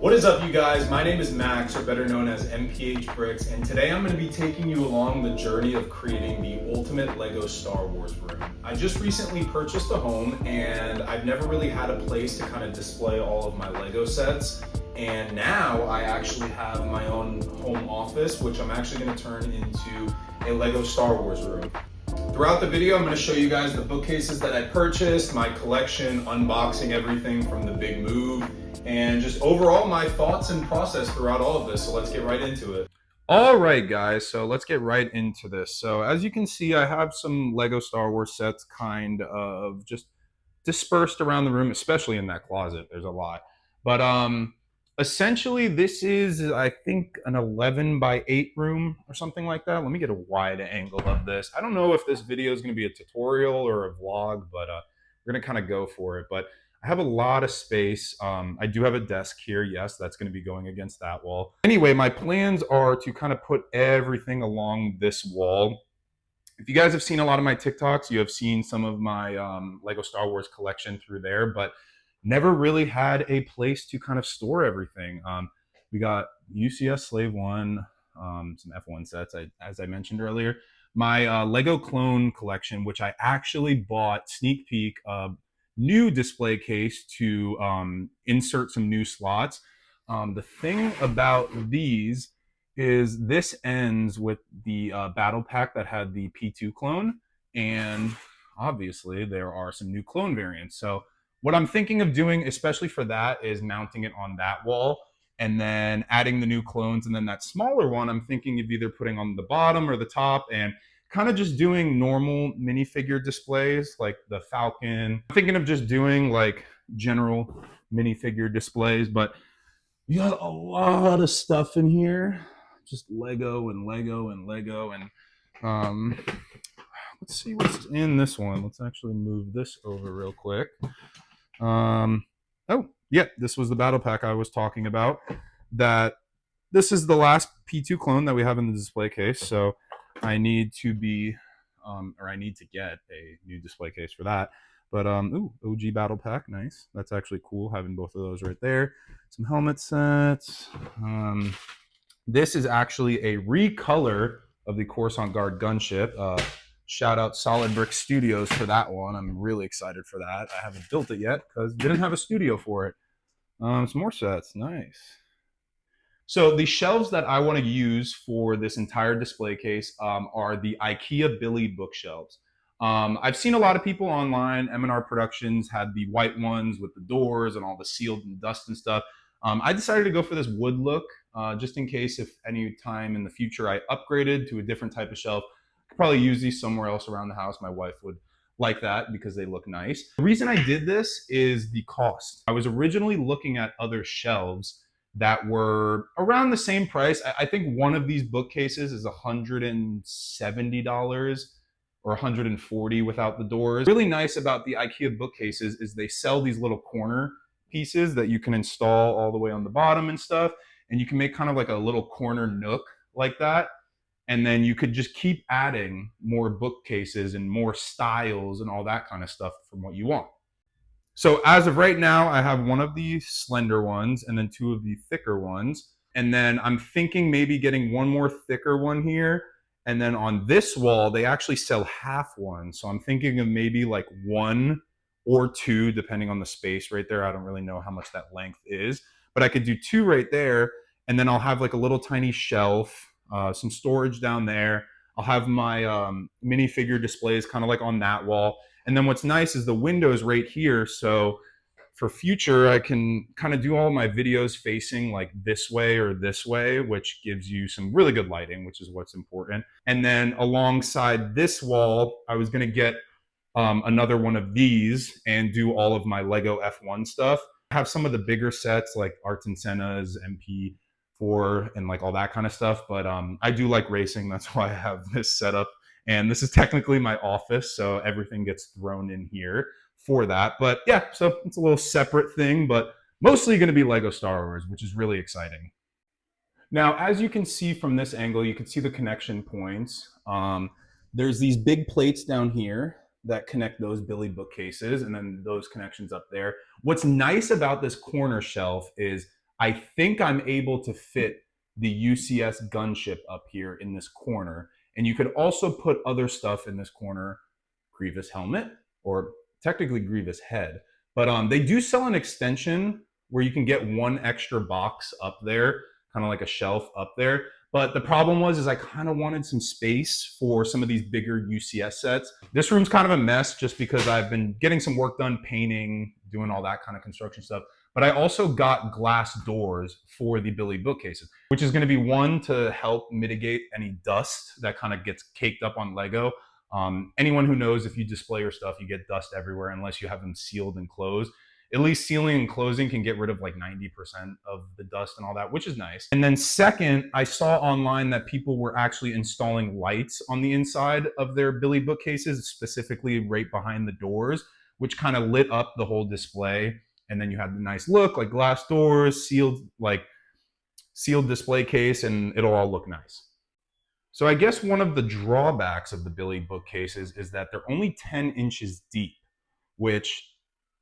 What is up, you guys? My name is Max, or better known as MPH Bricks, and today I'm going to be taking you along the journey of creating the ultimate Lego Star Wars room. I just recently purchased a home, and I've never really had a place to kind of display all of my Lego sets, and now I actually have my own home office, which I'm actually going to turn into a Lego Star Wars room. Throughout the video, I'm going to show you guys the bookcases that I purchased, my collection, unboxing everything from the big move, and just overall my thoughts and process throughout all of this. So let's get right into it. All right, guys, so let's get right into this. So as you can see, I have some Lego Star Wars sets kind of just dispersed around the room, especially in that closet. There's a lot. But essentially, this is, I think, an 11 by 8 room or something like that. Let me get a wide angle of this. I don't know if this video is going to be a tutorial or a vlog, but we're going to kind of go for it. But I have a lot of space. I do have a desk here. Yes, that's going to be going against that wall. Anyway, my plans are to kind of put everything along this wall. If you guys have seen a lot of my TikToks, you have seen some of my Lego Star Wars collection through there, but never really had a place to kind of store everything. We got UCS Slave 1, some F1 sets, as I mentioned earlier. My Lego Clone collection, which I actually bought sneak peek new display case to insert some new slots. The thing about these is this ends with the battle pack that had the P2 clone, and obviously there are some new clone variants. So what I'm thinking of doing, especially for that, is mounting it on that wall and then adding the new clones. And then that smaller one, I'm thinking of either putting on the bottom or the top and kind of just doing normal minifigure displays like the Falcon. I'm thinking of just doing like general minifigure displays, but we got a lot of stuff in here. Just Lego and Lego and Lego. And let's see what's in this one. Let's actually move this over real quick. Oh, yeah, this was the battle pack I was talking about. That this is the last P2 clone that we have in the display case. So I need to be, I need to get a new display case for that. But, ooh, OG battle pack, nice. That's actually cool, having both of those right there. Some helmet sets. This is actually a recolor of the Coruscant Guard gunship. Shout out Solid Brick Studios for that one. I'm really excited for that. I haven't built it yet because didn't have a studio for it. Some more sets, nice. So the shelves that I want to use for this entire display case are the IKEA Billy bookshelves. I've seen a lot of people online. M&R Productions had the white ones with the doors and all the sealed and dust and stuff. I decided to go for this wood look just in case if any time in the future I upgraded to a different type of shelf. I could probably use these somewhere else around the house. My wife would like that because they look nice. The reason I did this is the cost. I was originally looking at other shelves that were around the same price. I think one of these bookcases is $170 or $140 without the doors. Really nice about the IKEA bookcases is they sell these little corner pieces that you can install all the way on the bottom and stuff, and you can make kind of like a little corner nook like that. And then you could just keep adding more bookcases and more styles and all that kind of stuff from what you want. So as of right now, I have one of the slender ones and then two of the thicker ones. And then I'm thinking maybe getting one more thicker one here. And then on this wall, they actually sell half one. So I'm thinking of maybe like one or two, depending on the space right there. I don't really know how much that length is, but I could do two right there. And then I'll have like a little tiny shelf, some storage down there. I'll have my minifigure displays kind of like on that wall. And then what's nice is the windows right here. So for future, I can kind of do all my videos facing like this way or this way, which gives you some really good lighting, which is what's important. And then alongside this wall, I was going to get another one of these and do all of my Lego F1 stuff. I have some of the bigger sets like Arts and Senna's, MP4, and like all that kind of stuff. But I do like racing. That's why I have this setup. And this is technically my office, so everything gets thrown in here for that. But yeah, so it's a little separate thing, but mostly going to be Lego Star Wars, which is really exciting. Now, as you can see from this angle, you can see the connection points. There's these big plates down here that connect those Billy bookcases and then those connections up there. What's nice about this corner shelf is I think I'm able to fit the UCS gunship up here in this corner. And you could also put other stuff in this corner, Grievous helmet, or technically Grievous head. But they do sell an extension where you can get one extra box up there, kind of like a shelf up there. But the problem was, is I kind of wanted some space for some of these bigger UCS sets. This room's kind of a mess just because I've been getting some work done, painting, doing all that kind of construction stuff. But I also got glass doors for the Billy bookcases, which is going to be one to help mitigate any dust that kind of gets caked up on Lego. Anyone who knows, if you display your stuff, you get dust everywhere unless you have them sealed and closed. At least sealing and closing can get rid of like 90% of the dust and all that, which is nice. And then second, I saw online that people were actually installing lights on the inside of their Billy bookcases, specifically right behind the doors, which kind of lit up the whole display. And then you had the nice look, like glass doors, sealed display case, and it'll all look nice. So I guess one of the drawbacks of the Billy bookcases is that they're only 10 inches deep, which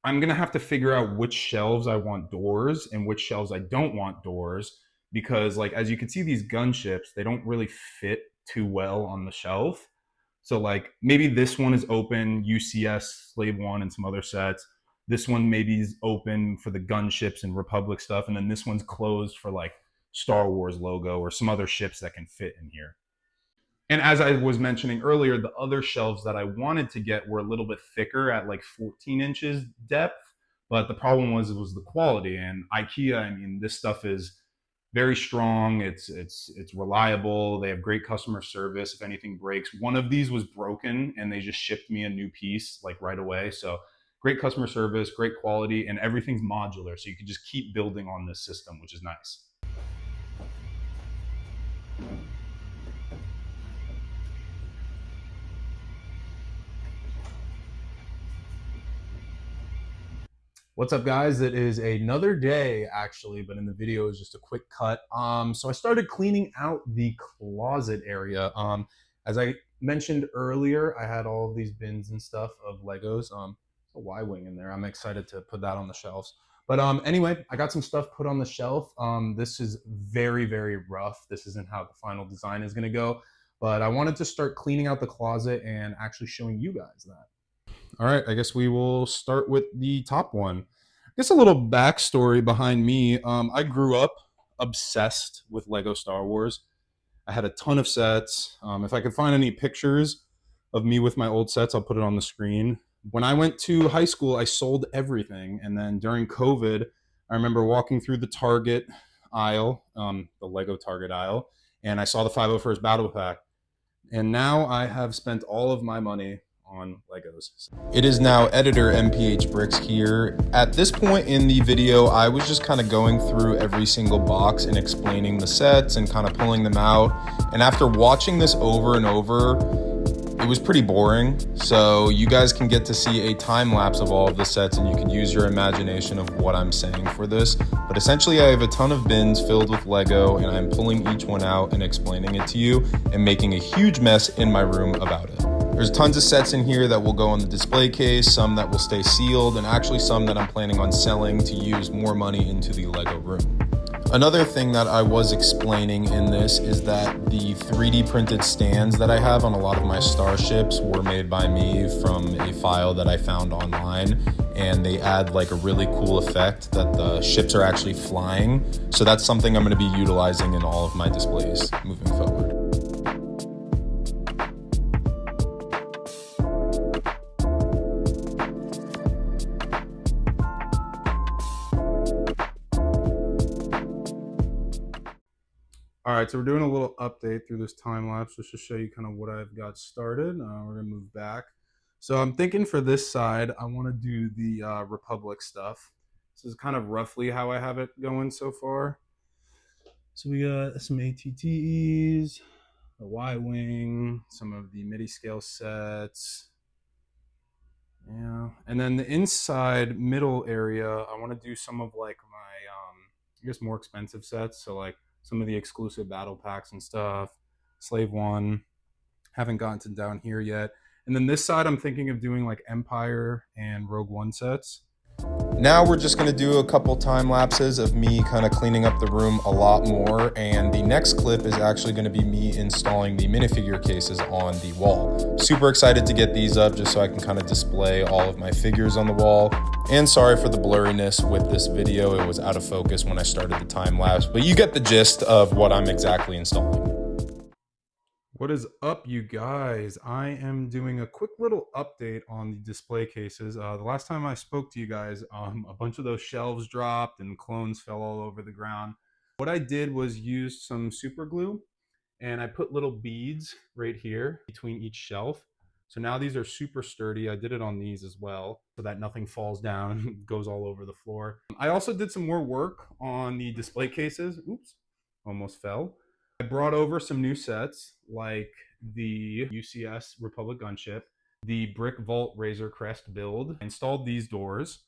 I'm going to have to figure out which shelves I want doors and which shelves I don't want doors, because like as you can see, these gunships, they don't really fit too well on the shelf. So like maybe this one is open, UCS Slave One and some other sets. This one maybe is open for the gunships and Republic stuff, and then this one's closed for like Star Wars logo or some other ships that can fit in here. And as I was mentioning earlier, the other shelves that I wanted to get were a little bit thicker at like 14 inches depth. But the problem was, it was the quality. And IKEA, I mean, this stuff is very strong. It's reliable. They have great customer service. If anything breaks, one of these was broken and they just shipped me a new piece like right away. So great customer service, great quality, and everything's modular. So you can just keep building on this system, which is nice. What's up, guys? It is another day, actually, but in the video is just a quick cut. So I started cleaning out the closet area. As I mentioned earlier, I had all of these bins and stuff of Legos. A Y-wing in there. I'm excited to put that on the shelves. But anyway, I got some stuff put on the shelf. This is very, very rough. This isn't how the final design is going to go. But I wanted to start cleaning out the closet and actually showing you guys that. All right, I guess we will start with the top one. I guess a little backstory behind me. I grew up obsessed with Lego Star Wars. I had a ton of sets. If I could find any pictures of me with my old sets, I'll put it on the screen. When I went to high school, I sold everything. And then during COVID, I remember walking through the Target aisle, the Lego Target aisle, and I saw the 501st Battle Pack. And now I have spent all of my money on Legos. It is now editor MPH Bricks here. At this point in the video, I was just kind of going through every single box and explaining the sets and kind of pulling them out. And after watching this over and over, it was pretty boring. So you guys can get to see a time lapse of all of the sets and you can use your imagination of what I'm saying for this. But essentially, I have a ton of bins filled with Lego and I'm pulling each one out and explaining it to you and making a huge mess in my room about it. There's tons of sets in here that will go on the display case, some that will stay sealed, and actually some that I'm planning on selling to use more money into the Lego room. Another thing that I was explaining in this is that the 3D printed stands that I have on a lot of my starships were made by me from a file that I found online, and they add like a really cool effect that the ships are actually flying. So that's something I'm going to be utilizing in all of my displays moving forward. All right, so we're doing a little update through this time lapse just to show you kind of what I've got started. We're gonna move back. So I'm thinking for this side, I want to do the Republic stuff. This is kind of roughly how I have it going so far. So we got some ATTEs, the Y-wing, some of the MIDI scale sets. Yeah, and then the inside middle area, I want to do some of like my, I guess more expensive sets. So like some of the exclusive battle packs and stuff. Slave One, haven't gotten to down here yet. And then this side, I'm thinking of doing like Empire and Rogue One sets. Now we're just going to do a couple time lapses of me kind of cleaning up the room a lot more, and the next clip is actually going to be me installing the minifigure cases on the wall. Super excited to get these up just so I can kind of display all of my figures on the wall. And sorry for the blurriness with this video, it was out of focus when I started the time lapse, but you get the gist of what I'm exactly installing. What is up, you guys? I am doing a quick little update on the display cases. The last time I spoke to you guys, a bunch of those shelves dropped and clones fell all over the ground. What I did was use some super glue and I put little beads right here between each shelf. So now these are super sturdy. I did it on these as well so that nothing falls down and goes all over the floor. I also did some more work on the display cases. Oops, almost fell. I brought over some new sets like the UCS Republic Gunship, the Brick Vault Razor Crest build. I installed these doors.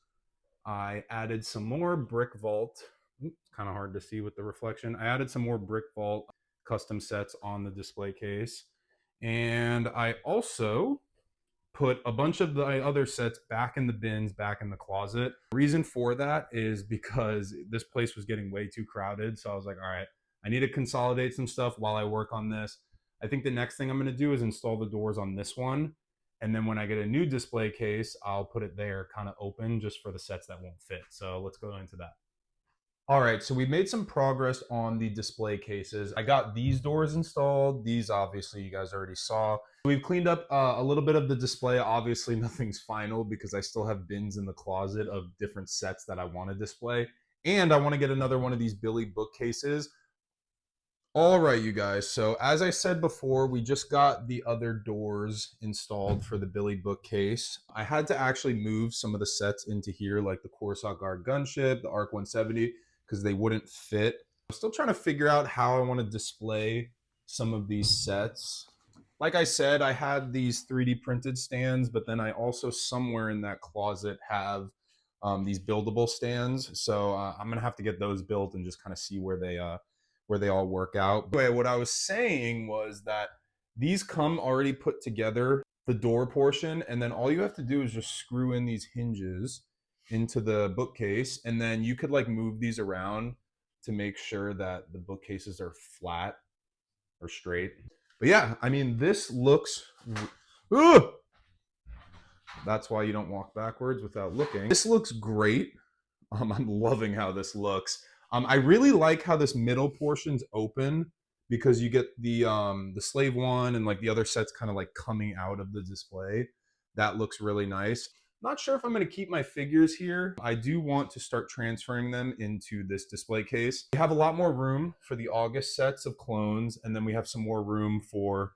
I added some more Brick Vault. Kind of hard to see with the reflection. I added some more Brick Vault custom sets on the display case. And I also put a bunch of the other sets back in the bins, back in the closet. The reason for that is because this place was getting way too crowded. So I was like, all right, I need to consolidate some stuff while I work on this. I think the next thing I'm going to do is install the doors on this one. And then when I get a new display case, I'll put it there kind of open just for the sets that won't fit. So let's go into that. All right, so we've made some progress on the display cases. I got these doors installed. These obviously you guys already saw. We've cleaned up a little bit of the display. Obviously nothing's final because I still have bins in the closet of different sets that I want to display. And I want to get another one of these Billy bookcases. All right, you guys. So as I said before, we just got the other doors installed for the Billy bookcase. I had to actually move some of the sets into here, like the Coruscant Guard Gunship, the ARC 170, because they wouldn't fit. I'm still trying to figure out how I want to display some of these sets. Like I said, I had these 3D printed stands, but then I also somewhere in that closet have these buildable stands. So I'm going to have to get those built and just kind of see where they all work out. Anyway, what I was saying was that these come already put together, the door portion, and then all you have to do is just screw in these hinges into the bookcase, and then you could like move these around to make sure that the bookcases are flat or straight. But yeah, I mean, this looks... Ugh! That's why you don't walk backwards without looking. This looks great. I'm loving how this looks. I really like how this middle portion's open because you get the slave one and like the other sets kind of like coming out of the display. That looks really nice. Not sure if I'm going to keep my figures here. I do want to start transferring them into this display case. We have a lot more room for the August sets of clones, and then we have some more room for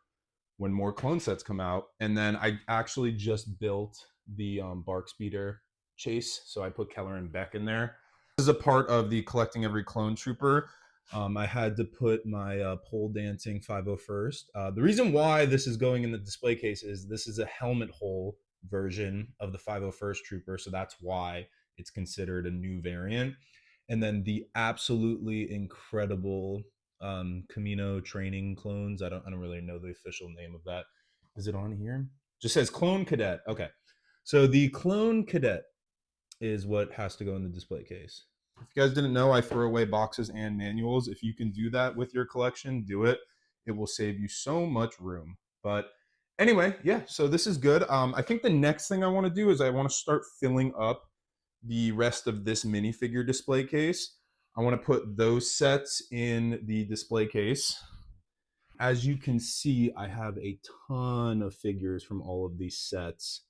when more clone sets come out. And then I actually just built the Bark Speeder chase, so I put Keller and Beck in there. This is a part of the collecting every clone trooper. I had to put my pole dancing 501st. The reason why this is going in the display case is this is a helmet hole version of the 501st trooper, so that's why it's considered a new variant. And then the absolutely incredible Camino training clones. I don't really know the official name of that. Is it on here? Just says Clone Cadet. Okay, so the Clone Cadet is what has to go in the display case. If you guys didn't know, I throw away boxes and manuals. If you can do that with your collection, do it. It will save you so much room. But anyway, yeah, so this is good. I think the next thing I want to do is I want to start filling up the rest of this minifigure display case. I want to put those sets in the display case. As you can see, I have a ton of figures from all of these sets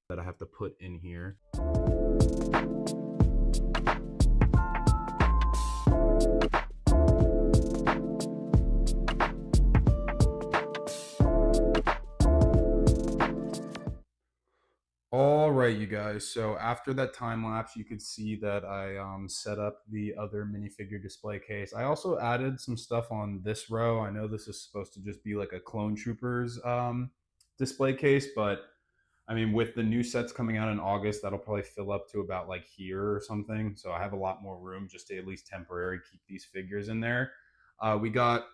that I have to put in here. All right, you guys. So after that time lapse, you could see that I set up the other minifigure display case. I also added some stuff on this row. I know this is supposed to just be like a Clone Troopers display case, but I mean, with the new sets coming out in August, that'll probably fill up to about like here or something. So I have a lot more room just to at least temporarily keep these figures in there. We got,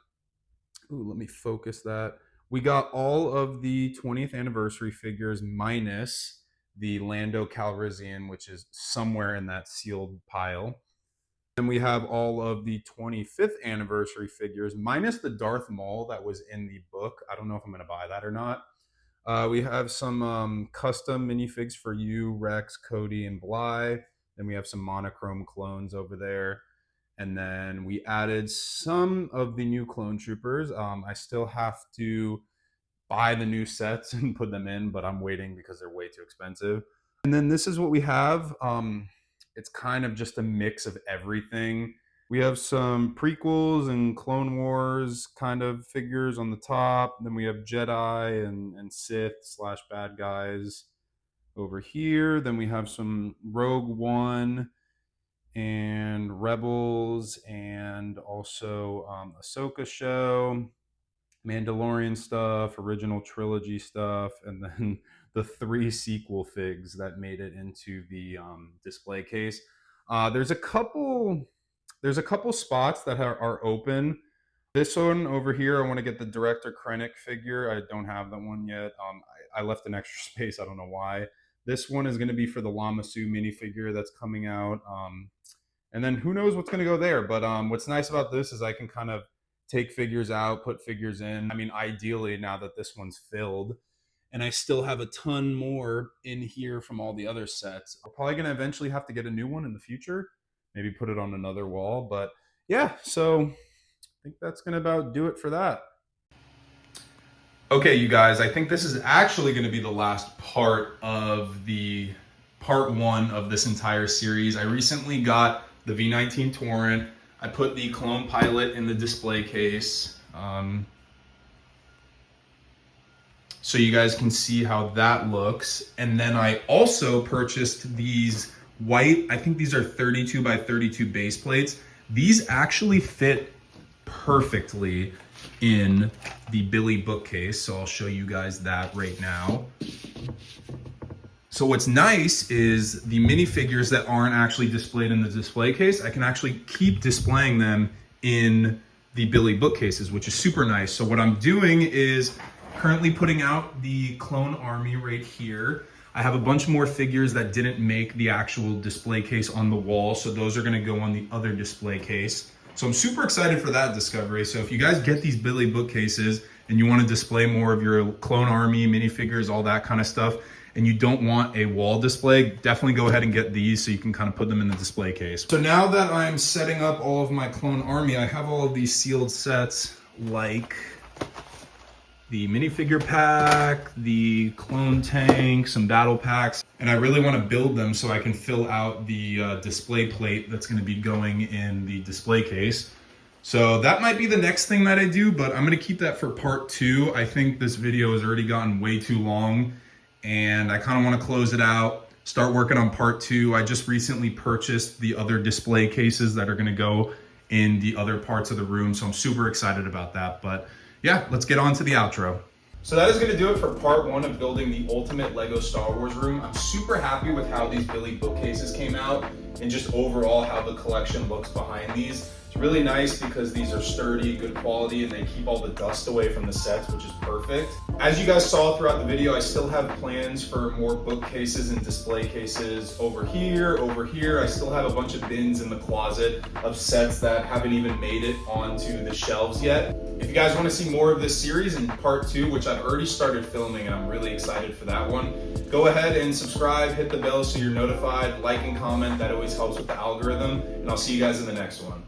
ooh, let me focus that. We got all of the 20th anniversary figures minus the Lando Calrissian, which is somewhere in that sealed pile. Then we have all of the 25th anniversary figures, minus the Darth Maul that was in the book. I don't know if I'm going to buy that or not. We have some custom minifigs for you, Rex, Cody, and Bly. Then we have some monochrome clones over there. And then we added some of the new clone troopers. I still have to buy the new sets and put them in, but I'm waiting because they're way too expensive. And then this is what we have. It's kind of just a mix of everything. We have some prequels and Clone Wars kind of figures on the top. Then we have Jedi and Sith / bad guys over here. Then we have some Rogue One and Rebels, and also Ahsoka show, Mandalorian stuff, original trilogy stuff, and then the 3 sequel figs that made it into the display case. There's a couple spots that are open. This one over here, I want to get the Director Krennic figure. I don't have that one yet. I left an extra space. I don't know why. This one is going to be for the Lama Su minifigure that's coming out. And then who knows what's going to go there. But what's nice about this is I can kind of take figures out, put figures in. I mean, ideally, now that this one's filled, and I still have a ton more in here from all the other sets. We're probably going to eventually have to get a new one in the future. Maybe put it on another wall. But yeah, so I think that's going to about do it for that. Okay, you guys, I think this is actually going to be the last part of the part 1 of this entire series. I recently got the V19 Torrent. I put the Clone Pilot in the display case. So you guys can see how that looks. And then I also purchased these white, I think these are 32 by 32 base plates. These actually fit perfectly in the Billy bookcase. So I'll show you guys that right now. So what's nice is the minifigures that aren't actually displayed in the display case, I can actually keep displaying them in the Billy bookcases, which is super nice. So what I'm doing is currently putting out the Clone Army right here. I have a bunch more figures that didn't make the actual display case on the wall, so those are gonna go on the other display case. So I'm super excited for that discovery. So if you guys get these Billy bookcases and you wanna display more of your Clone Army minifigures, all that kind of stuff, and you don't want a wall display, definitely go ahead and get these so you can kind of put them in the display case. So now that I'm setting up all of my Clone Army, I have all of these sealed sets like the minifigure pack, the clone tank, some battle packs, and I really want to build them so I can fill out the display plate that's going to be going in the display case. So that might be the next thing that I do, but I'm going to keep that for part 2. I think this video has already gotten way too long, and I kind of want to close it out, start working on part 2. I just recently purchased the other display cases that are going to go in the other parts of the room, so I'm super excited about that. But yeah, let's get on to the outro. So that is going to do it for part 1 of building the ultimate Lego Star Wars room. I'm super happy with how these Billy bookcases came out and just overall how the collection looks behind these. It's really nice because these are sturdy, good quality, and they keep all the dust away from the sets, which is perfect. As you guys saw throughout the video, I still have plans for more bookcases and display cases over here, over here. I still have a bunch of bins in the closet of sets that haven't even made it onto the shelves yet. If you guys want to see more of this series in part 2, which I've already started filming and I'm really excited for that one, go ahead and subscribe, hit the bell so you're notified, like and comment. That always helps with the algorithm, and I'll see you guys in the next one.